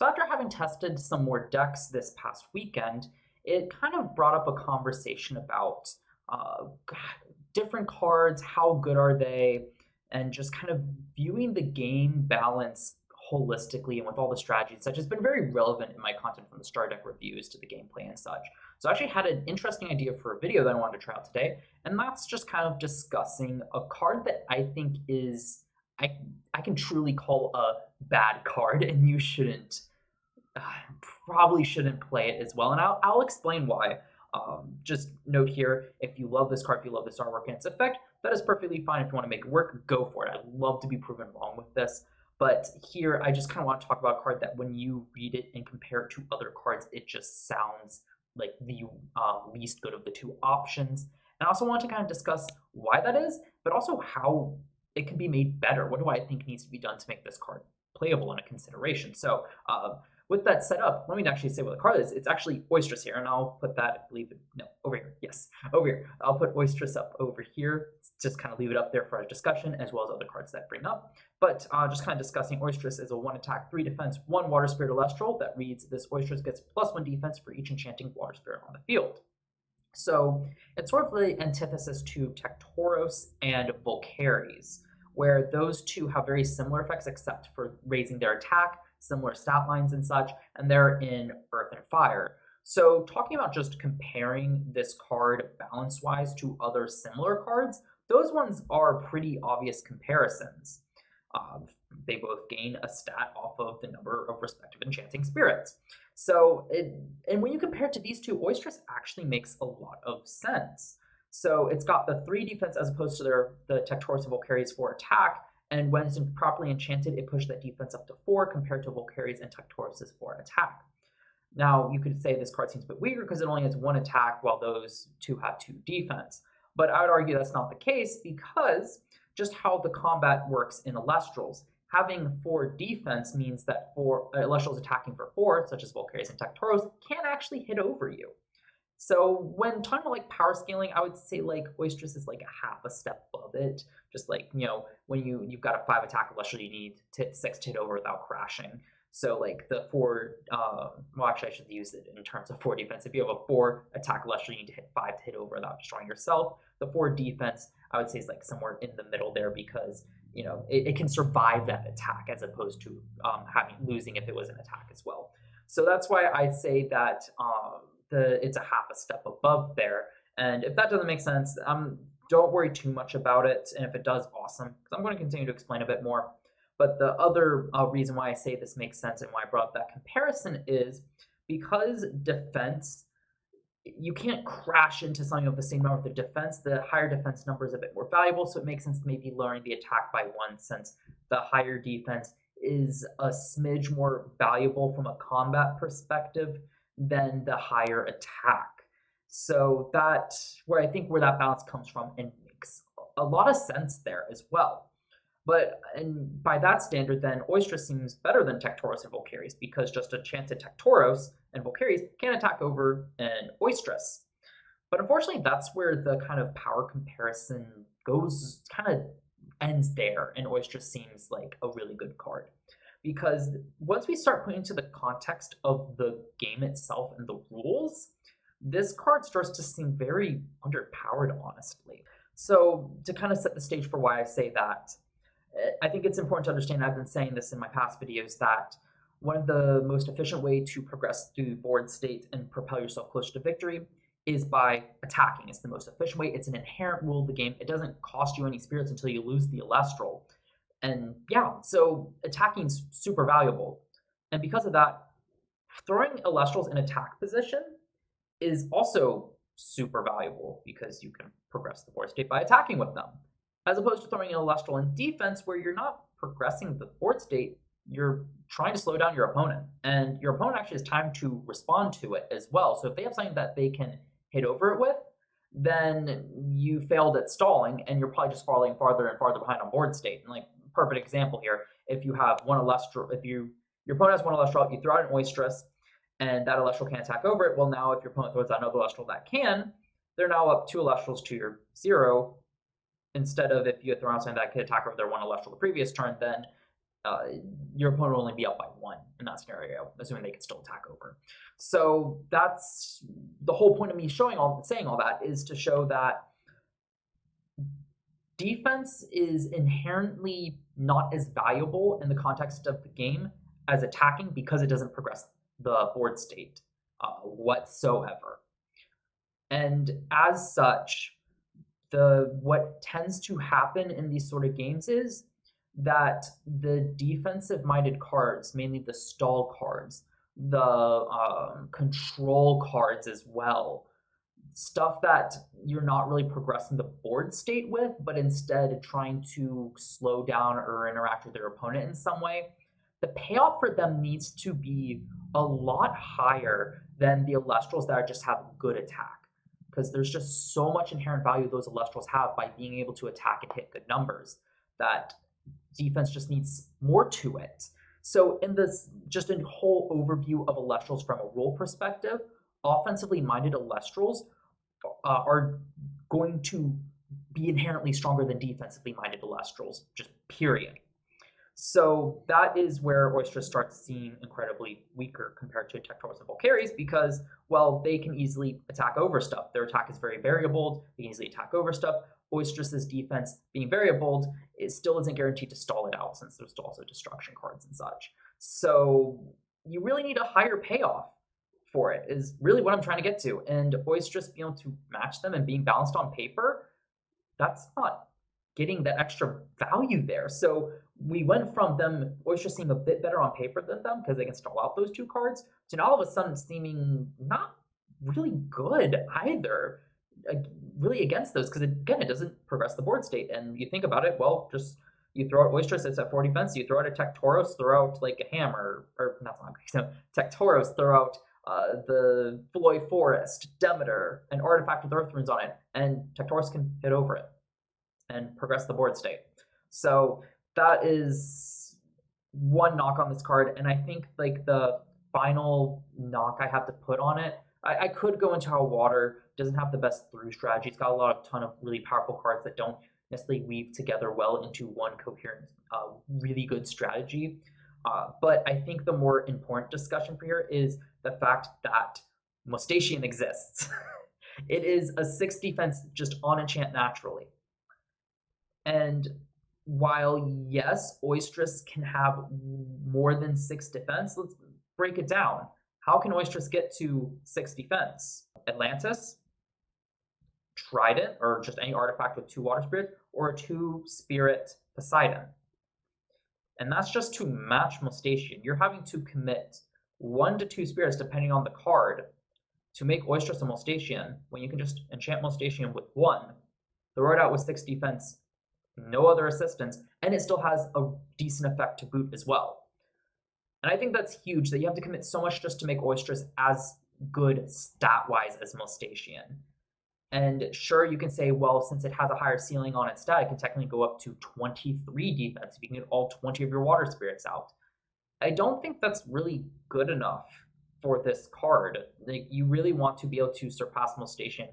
So after having tested some more decks this past weekend, it kind of brought up a conversation about uh, different cards, how good are they, and just kind of viewing the game balance holistically and with all the strategies and such has been very relevant in my content from the Star Deck reviews to the gameplay and such. So I actually had an interesting idea for a video that I wanted to try out today, and that's just kind of discussing a card that I think is I I can truly call a bad card, and you shouldn't uh, probably shouldn't play it as well. And I'll explain why. Just note here, if you love this card, if you love this artwork and its effect, that is perfectly fine. If you want to make it work, go for it. I'd love to be proven wrong with this. But here, I just kind of want to talk about a card that when you read it and compare it to other cards, it just sounds like the least good of the two options. And I also want to kind of discuss why that is, but also how it can be made better. What do I think needs to be done to make this card playable and a consideration? So with that set up, let me actually say what the card is. It's actually Oystress here, and I'll put that, I believe, no, over here. Yes, over here. I'll put Oystress up over here. Just kind of leave it up there for our discussion, as well as other cards that bring up. But just kind of discussing Oystress as a 1 attack, 3 defense, 1 water spirit Elestral that reads this Oystress gets +1 defense for each enchanting water spirit on the field. So it's sort of the antithesis to Tectoros and Volcaries, where those two have very similar effects except for raising their attack, similar stat lines and such, and they're in Earth and Fire. So talking about just comparing this card balance-wise to other similar cards, those ones are pretty obvious comparisons. They both gain a stat off of the number of respective enchanting spirits. So, and when you compare it to these two, Oystress actually makes a lot of sense. So it's got the 3 defense as opposed to the Tectoros and Volcaries 4 attack, and when it's properly enchanted, it pushes that defense up to 4 compared to Volcaries and Tectoros' 4 attack. Now, you could say this card seems a bit weaker because it only has 1 attack while those two have 2 defense. But I would argue that's not the case because just how the combat works in Elestrals, having 4 defense means that 4 Elestrals attacking for 4, such as Volcaries and Tectoros, can actually hit over you. So when talking about like power scaling, I would say like Oystress is like a half a step above it. Just like, when you've got a 5 attack Elestral, you need to hit 6 to hit over without crashing. So like the 4, well actually I should use it in terms of 4 defense. If you have a 4 attack Elestral, you need to hit 5 to hit over without destroying yourself. The 4 defense, I would say, is like somewhere in the middle there because it can survive that attack as opposed to losing if it was an attack as well. So that's why I say that it's a half a step above there. And if that doesn't make sense, don't worry too much about it. And if it does, awesome, because I'm going to continue to explain a bit more. But the other reason why I say this makes sense and why I brought up that comparison is because defense, you can't crash into something of the same number of the defense. The higher defense number is a bit more valuable, so it makes sense to maybe lowering the attack by 1 since the higher defense is a smidge more valuable from a combat perspective than the higher attack. So that's where I think where that balance comes from and makes a lot of sense there as well. But and by that standard, then Oystress seems better than Tectoros and Volcaries because just a chance at Tectoros and Volcaries can attack over an Oystress. But unfortunately, that's where the kind of power comparison goes, kind of ends there, and Oystress seems like a really good card. Because once we start putting into the context of the game itself and the rules, this card starts to seem very underpowered, honestly. So to kind of set the stage for why I say that, I think it's important to understand, I've been saying this in my past videos, that one of the most efficient way to progress through board state and propel yourself closer to victory is by attacking. It's the most efficient way. It's an inherent rule of the game. It doesn't cost you any spirits until you lose the Elestral. And yeah, so attacking is super valuable. And because of that, throwing Elestrals in attack position is also super valuable because you can progress the board state by attacking with them. As opposed to throwing an Elestral in defense where you're not progressing the board state, you're trying to slow down your opponent. And your opponent actually has time to respond to it as well. So if they have something that they can hit over it with, then you failed at stalling and you're probably just falling farther and farther behind on board state. And like, perfect example here, if you have one Elestral, if your opponent has one Elestral, you throw out an Oystress, and that Elestral can't attack over it. Well, now if your opponent throws out another Elestral that can, they're now up 2 Elestrals to your 0, instead of if you had thrown out something that could attack over their 1 Elestral the previous turn, then your opponent will only be up by 1 in that scenario, assuming they can still attack over. So that's the whole point of me saying all that, is to show that defense is inherently not as valuable in the context of the game as attacking, because it doesn't progress the board state whatsoever. And as such, what tends to happen in these sort of games is that the defensive-minded cards, mainly the stall cards, the control cards as well, stuff that you're not really progressing the board state with, but instead trying to slow down or interact with their opponent in some way, the payoff for them needs to be a lot higher than the Elestrals that just have good attack, because there's just so much inherent value those Elestrals have by being able to attack and hit good numbers that defense just needs more to it. So in this, just a whole overview of Elestrals from a role perspective, offensively minded Elestrals are going to be inherently stronger than defensively minded Elestrals, just period. So that is where Oystress starts seeming incredibly weaker compared to Tectorus and Volcaries, because, well, they can easily attack over stuff. Their attack is very variabled. They can easily attack over stuff. Oystress's defense, being variabled, it still isn't guaranteed to stall it out, since there's also destruction cards and such. So you really need a higher payoff for it, is really what I'm trying to get to. And Oystress being able to match them and being balanced on paper, that's not getting that extra value there. So we went from them, Oystress seeming a bit better on paper than them because they can stall out those 2 cards, to now all of a sudden seeming not really good either, really against those, because again, it doesn't progress the board state. And you think about it, well, just you throw out Oystress, it's at 4 defense, you throw out a Tectoros, throw out like a hammer, or not Tectoros, throw out the Floy Forest, Demeter, an artifact with Earth Runes on it, and Tectoros can hit over it and progress the board state. So that is one knock on this card, and I think like the final knock I have to put on it, I could go into how Water doesn't have the best through strategy. It's got a ton of really powerful cards that don't necessarily weave together well into one coherent, really good strategy. But I think the more important discussion for here is the fact that Moustachian exists. It is a 6 defense just on enchant naturally. And while, yes, Oystress can have more than 6 defense, let's break it down. How can Oystress get to 6 defense? Atlantis, Trident, or just any artifact with 2 water spirits, or a 2-spirit Poseidon. And that's just to match Moustachian. You're having to commit 1 to 2 spirits, depending on the card, to make Oystress a Moustachian, when you can just enchant Moustachian with 1, throw it out with 6 defense, no other assistance, and it still has a decent effect to boot as well. And I think that's huge, that you have to commit so much just to make Oystress as good stat-wise as Moustachian. And sure, you can say, well, since it has a higher ceiling on its stat, it can technically go up to 23 defense if you can get all 20 of your water spirits out. I don't think that's really good enough for this card. Like, you really want to be able to surpass Moustachian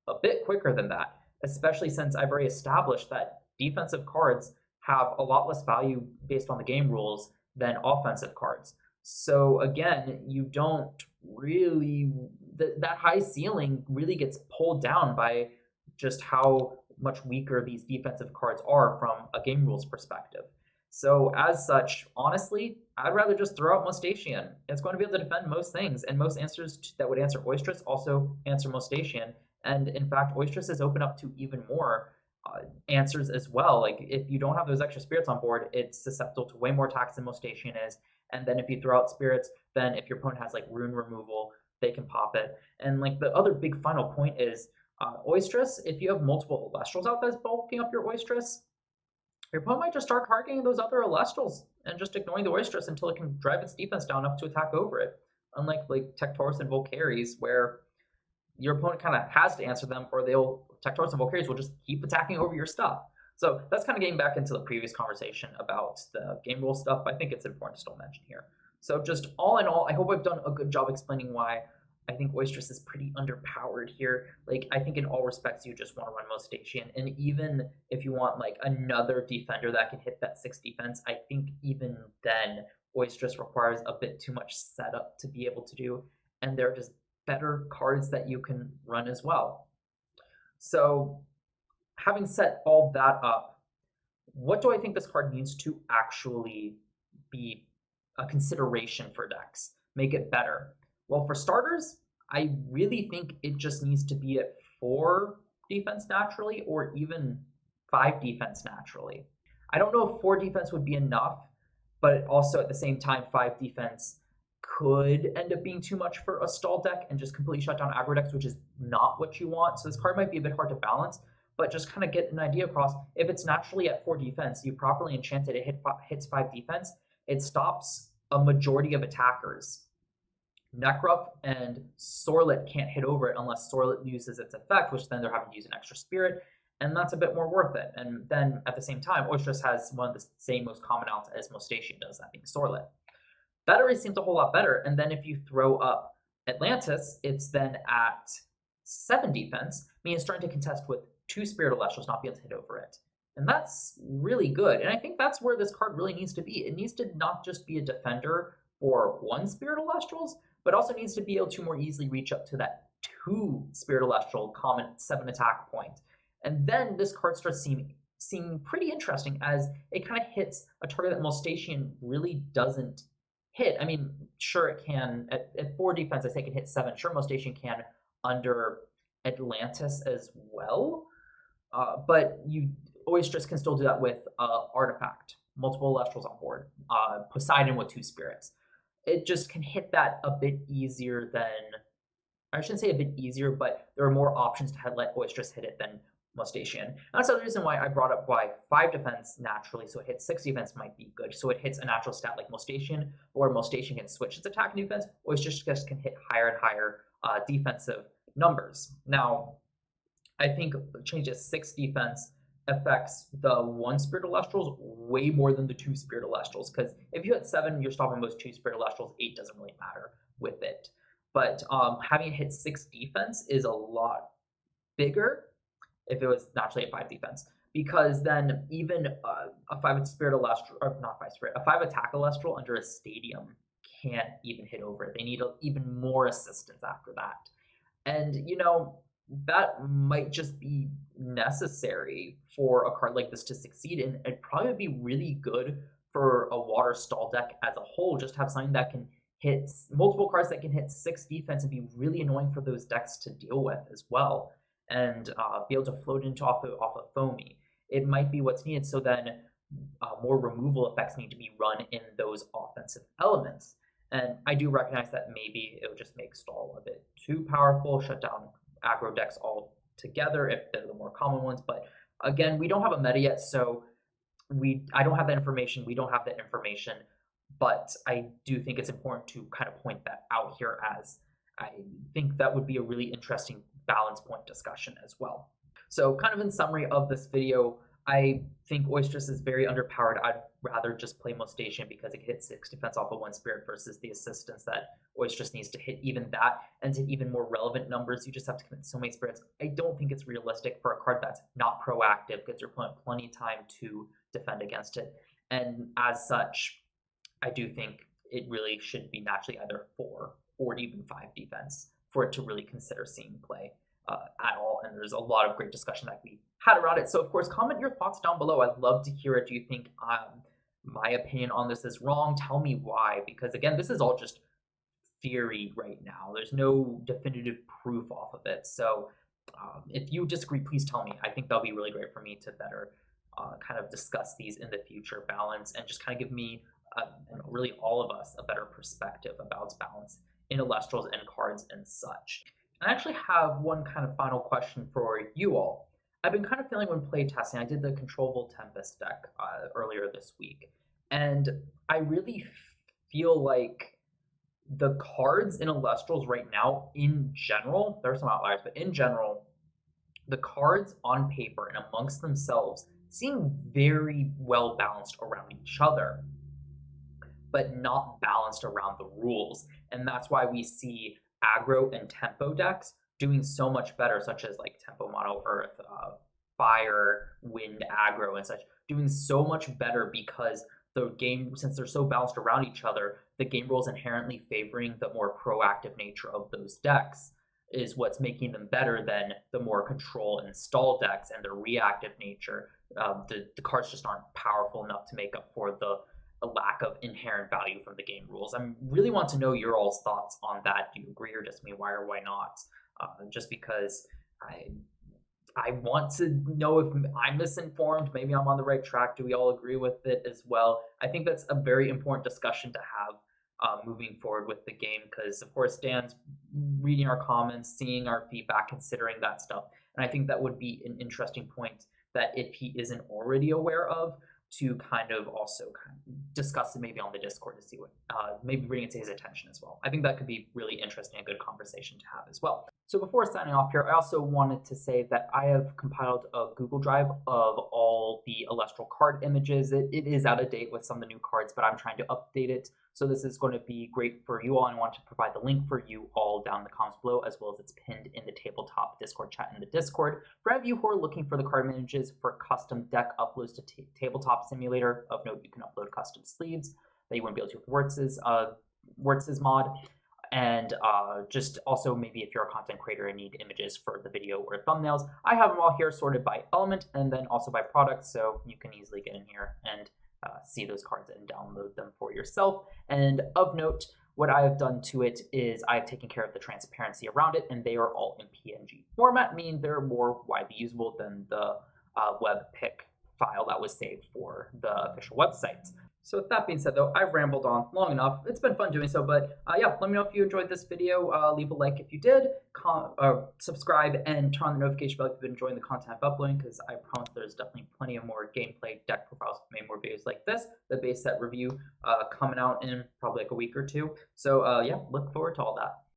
a bit quicker than that, especially since I've already established that defensive cards have a lot less value based on the game rules than offensive cards. So again, you don't really, that high ceiling really gets pulled down by just how much weaker these defensive cards are from a game rules perspective. So as such, honestly, I'd rather just throw out Moustachian. It's going to be able to defend most things, and most answers that would answer Oystress also answer Moustachian. And in fact, Oystress is open up to even more answers as well. Like, if you don't have those extra spirits on board, it's susceptible to way more attacks than Moustachian is. And then if you throw out spirits, then if your opponent has like rune removal, they can pop it. And like the other big final point is Oystress, if you have multiple Elestrals out that's bulking up your Oystress, your opponent might just start targeting those other Elestrals and just ignoring the Oystress until it can drive its defense down enough to attack over it. Unlike like Tectorus and Volcaries, where your opponent kind of has to answer them, or Tectorus and Volcaries will just keep attacking over your stuff. So that's kind of getting back into the previous conversation about the game rule stuff, but I think it's important to still mention here. So just all in all, I hope I've done a good job explaining why I think Oystress is pretty underpowered here. Like, I think in all respects, you just want to run Mostation. And even if you want like another defender that can hit that 6 defense, I think even then, Oystress requires a bit too much setup to be able to do. And there are just better cards that you can run as well. So, having set all that up, what do I think this card needs to actually be a consideration for decks? Make it better. Well, for starters, I really think it just needs to be at 4 defense naturally, or even 5 defense naturally. I don't know if 4 defense would be enough, but also at the same time, 5 defense could end up being too much for a stall deck and just completely shut down aggro decks, which is not what you want. So this card might be a bit hard to balance, but just kind of get an idea across. If it's naturally at 4 defense, you properly enchant it, it hits 5 defense, it stops a majority of attackers. Necruff and Sorlet can't hit over it unless Sorlet uses its effect, which then they're having to use an extra spirit, and that's a bit more worth it. And then at the same time, Oystress has one of the same most common outs as Mostation does, that being Sorlet. That already seems a whole lot better. And then if you throw up Atlantis, it's then at 7 defense, meaning it's starting to contest with 2 Spirit Elestrals, not being able to hit over it. And that's really good. And I think that's where this card really needs to be. It needs to not just be a defender for 1 Spirit Elestrals, but also needs to be able to more easily reach up to that 2 Spirit Elestral common 7 attack point. And then this card starts seeming pretty interesting as it kind of hits a target that Mostation really doesn't hit. I mean, sure it can, at 4 defense, I say it can hit 7. Sure, Mostation can under Atlantis as well, but Oystress can still do that with Artifact, multiple Elestrals on board, Poseidon with 2 spirits. It just can hit that a bit easier than, I shouldn't say a bit easier, but there are more options to let Oystress hit it than Mostation. And that's the reason why I brought up why 5 defense naturally, so it hits 6 defense might be good. So it hits a natural stat like Mostation, or Mostation can switch its attack and defense, Oystress just can hit higher and higher defensive numbers. Now, I think changes 6 defense affects the 1 Spirit Elestrals way more than the 2 Spirit Elestrals, because if you hit 7, you're stopping those 2 Spirit Elestrals, 8 doesn't really matter with it. But having it hit 6 defense is a lot bigger if it was naturally at 5 defense, because then even a 5 Spirit Elestral, or not 5 Spirit, a 5 attack Elestral under a Stadium can't even hit over it. They need even more assistance after that. And, you know, that might just be necessary for a card like this to succeed, and it'd probably be really good for a water stall deck as a whole, just to have something that can hit multiple cards that can hit 6 defense and be really annoying for those decks to deal with as well, and be able to float into off of Foamy. It might be what's needed, so then more removal effects need to be run in those offensive elements. And I do recognize that maybe it would just make stall a bit too powerful, shut down aggro decks altogether if they're the more common ones. But again, we don't have a meta yet, so I don't have that information. We don't have that information, but I do think it's important to kind of point that out here, as I think that would be a really interesting balance point discussion as well. So kind of in summary of this video, I think Oystress is very underpowered. I'd rather just play Mostation because it hits 6 defense off of 1 spirit versus the assistance that Oystress needs to hit even that, and to even more relevant numbers, you just have to commit so many spirits. I don't think it's realistic for a card that's not proactive, because you're putting plenty of time to defend against it. And as such, I do think it really should be naturally either 4 or even 5 defense for it to really consider seeing play at all. And there's a lot of great discussion that we had around it. So of course, comment your thoughts down below. I'd love to hear it. Do you think my opinion on this is wrong? Tell me why, because again, this is all just theory right now. There's no definitive proof off of it. So if you disagree, please tell me. I think that'll be really great for me to better kind of discuss these in the future, balance, and just kind of give me and really all of us a better perspective about balance in Elestrals and cards and such. I actually have one kind of final question for you all. I've been kind of feeling when playtesting, I did the Controllable Tempest deck earlier this week, and I really feel like the cards in Elestrals right now, in general, there are some outliers, but in general, the cards on paper and amongst themselves seem very well balanced around each other, but not balanced around the rules. And that's why we see aggro and tempo decks doing so much better, such as like tempo mono earth, fire, wind aggro, and such, doing so much better because the game, since they're so balanced around each other, the game rules inherently favoring the more proactive nature of those decks is what's making them better than the more control and stall decks and their reactive nature. The cards just aren't powerful enough to make up for the lack of inherent value from the game rules. I really want to know your all's thoughts on that. Do you agree or just me? Why or why not? Just because I want to know if I'm misinformed. Maybe I'm on the right track. Do we all agree with it as well? I think that's a very important discussion to have moving forward with the game because, of course, Dan's reading our comments, seeing our feedback, considering that stuff. And I think that would be an interesting point that if he isn't already aware of, to kind of also discuss it maybe on the Discord to see what, maybe bring it to his attention as well. I think that could be really interesting, a good conversation to have as well. So before signing off here, I also wanted to say that I have compiled a Google Drive of all the Elestral card images. It is out of date with some of the new cards, but I'm trying to update it. So this is going to be great for you all, and I want to provide the link for you all down in the comments below, as well as it's pinned in the tabletop Discord chat in the Discord. For any of you who are looking for the card images for custom deck uploads to Tabletop Simulator, of note, you can upload custom sleeves that you wouldn't be able to with Wertz's mod. And just also maybe if you're a content creator and need images for the video or thumbnails, I have them all here sorted by element and then also by product, so you can easily get in here and see those cards and download them for yourself. And of note, what I have done to it is I've taken care of the transparency around it, and they are all in PNG format, meaning they're more widely usable than the webpic file that was saved for the official website. So with that being said, though, I've rambled on long enough. It's been fun doing so, but yeah, let me know if you enjoyed this video. Leave a like if you did, subscribe, and turn on the notification bell if you've been enjoying the content I'm uploading, because I promise there's definitely plenty of more gameplay, deck profiles, maybe more videos like this, the base set review coming out in probably like a week or two. So yeah, look forward to all that.